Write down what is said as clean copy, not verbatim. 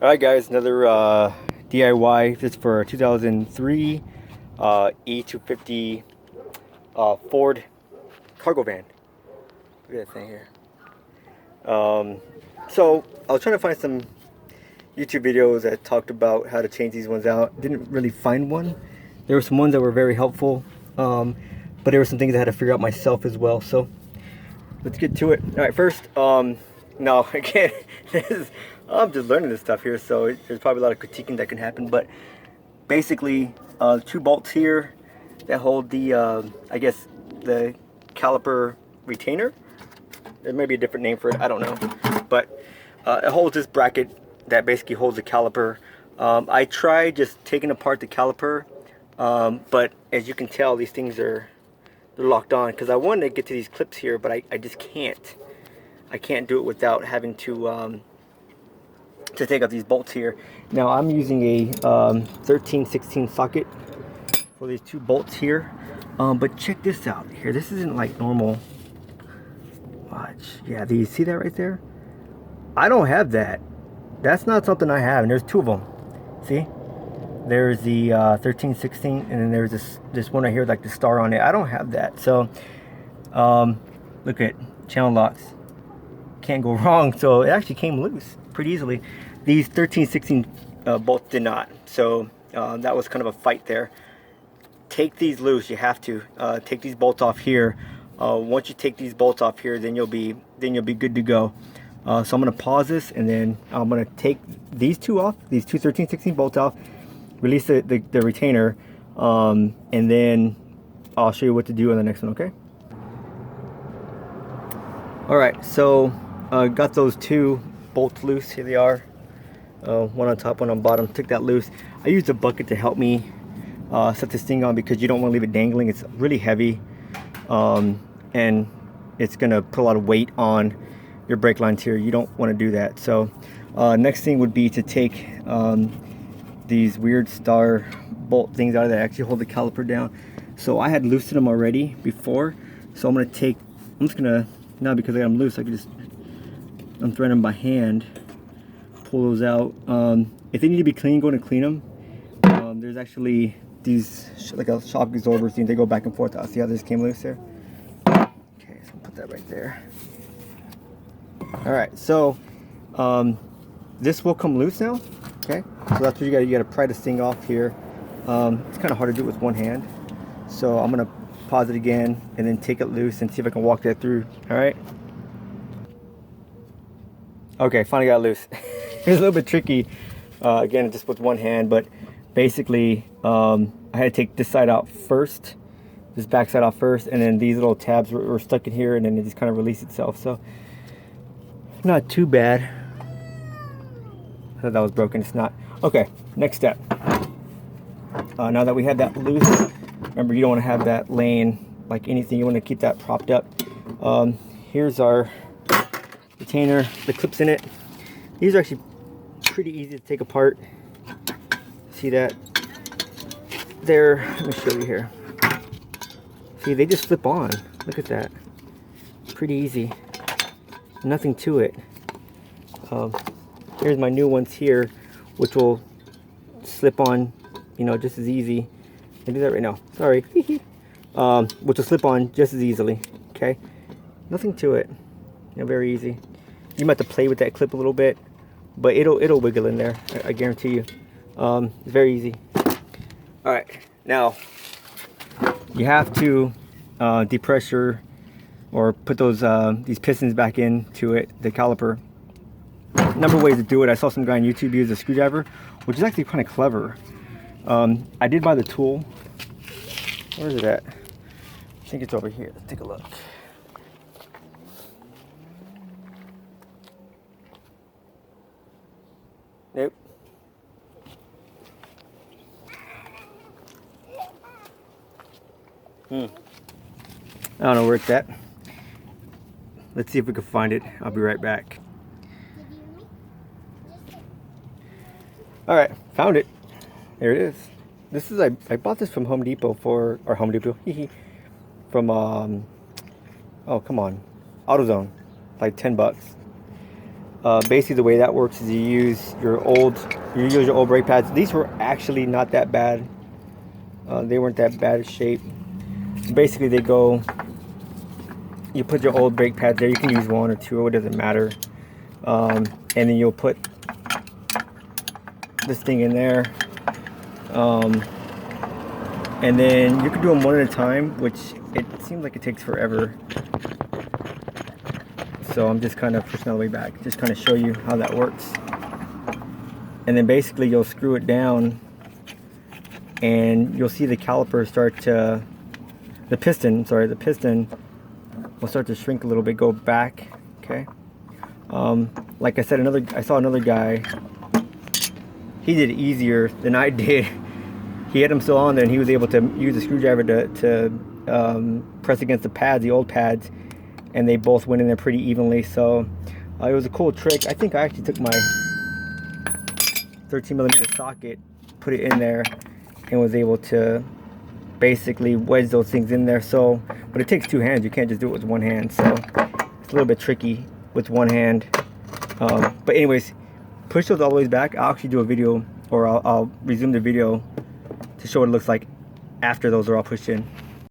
Alright guys, another DIY. This is for a 2003 e250 Ford cargo van. Look at that thing here. So I was trying to find some YouTube videos that talked about how to change these ones out. Didn't really find one. There were some ones that were very helpful, but there were some things I had to figure out myself as well. So let's get to it. Alright, first, no, again, I'm just learning this stuff here, so there's probably a lot of critiquing that can happen, but basically, two bolts here that hold the, I guess, the caliper retainer. There may be a different name for it, I don't know, but it holds this bracket that basically holds the caliper. I tried just taking apart the caliper, but as you can tell, these things they're locked on, because I wanted to get to these clips here, but I just can't. I can't do it without having to take out these bolts here. Now I'm using a 13/16 socket for these two bolts here, but check this out here. This isn't like normal. Watch, yeah, do you see that right there? I don't have that. That's not something I have, and there's two of them. See, there's the 13/16, and then there's this one right here, like the star on it. I don't have that. So look at channel locks, can't go wrong. So it actually came loose pretty easily. These 13/16 bolts did not. So that was kind of a fight there. Take these loose. You have to take these bolts off here. Once you take these bolts off here, then you'll be good to go. So I'm gonna pause this, and then I'm gonna take these two off, these two 13/16 bolts off, release the retainer, and then I'll show you what to do on the next one. Okay. All right. So got those two bolts loose. Here they are. One on top, one on bottom. Took that loose. I used a bucket to help me set this thing on, because you don't want to leave it dangling. It's really heavy, and it's gonna put a lot of weight on your brake lines here. You don't want to do that. So next thing would be to take these weird star bolt things out of that actually hold the caliper down. So I had loosened them already before, so I'm just gonna now, because I got them loose, I can just unthread them by hand, pull those out. If they need to be clean, go and clean them. There's actually these like a shock absorber thing. They go back and forth. See how this came loose there? Okay, so I'll put that right there. All right, so this will come loose now. Okay, so that's what you gotta pry this thing off here. It's kind of hard to do it with one hand, so I'm gonna pause it again and then take it loose and see if I can walk that through. All right. Okay, finally got it loose. It's a little bit tricky, again, just with one hand, but basically I had to take this side out first, this back side out first, and then these little tabs were stuck in here, and then it just kind of released itself. So not too bad. I thought that was broken. It's not. Okay, next step. Now that we have that loose, remember, you don't want to have that laying like anything. You want to keep that propped up. Here's our retainer, the clips in it. These are actually pretty easy to take apart. See that? Let me show you here. See, they just slip on. Look at that. Pretty easy. Nothing to it. Here's my new ones here, which will slip on, just as easy. I do that right now. Sorry. Which will slip on just as easily. Okay. Nothing to it. Very easy. You might have to play with that clip a little bit, but it'll wiggle in there. I guarantee you. It's very easy. All right. Now you have to depressure or put these pistons back into it, the caliper. A number of ways to do it. I saw some guy on YouTube use a screwdriver, which is actually kind of clever. I did buy the tool. Where is it at? I think it's over here. Let's take a look. Nope. I don't know where it's at. Let's see if we can find it. I'll be right back. All right, found it. There it is. This is I bought this from Home Depot from, oh, come on, AutoZone, like $10. Basically the way that works is you use your old brake pads. These were actually not that bad. They weren't that bad of shape. Basically they go, you put your old brake pads there. You can use one or two, it doesn't matter. And then you'll put this thing in there. And then you can do them one at a time, which it seems like it takes forever. So I'm just kind of pushing all the way back, just kind of show you how that works. And then basically you'll screw it down and you'll see the caliper start to, the piston will start to shrink a little bit, go back, okay? Like I said, I saw another guy, he did it easier than I did. He had them still on there and he was able to use a screwdriver to press against the pads, the old pads, and they both went in there pretty evenly. So it was a cool trick. I think I actually took my 13mm socket, put it in there, and was able to basically wedge those things in there. So, but it takes two hands. You can't just do it with one hand. So it's a little bit tricky with one hand. But anyways, push those all the way back. I'll actually do a video, or I'll resume the video to show what it looks like after those are all pushed in.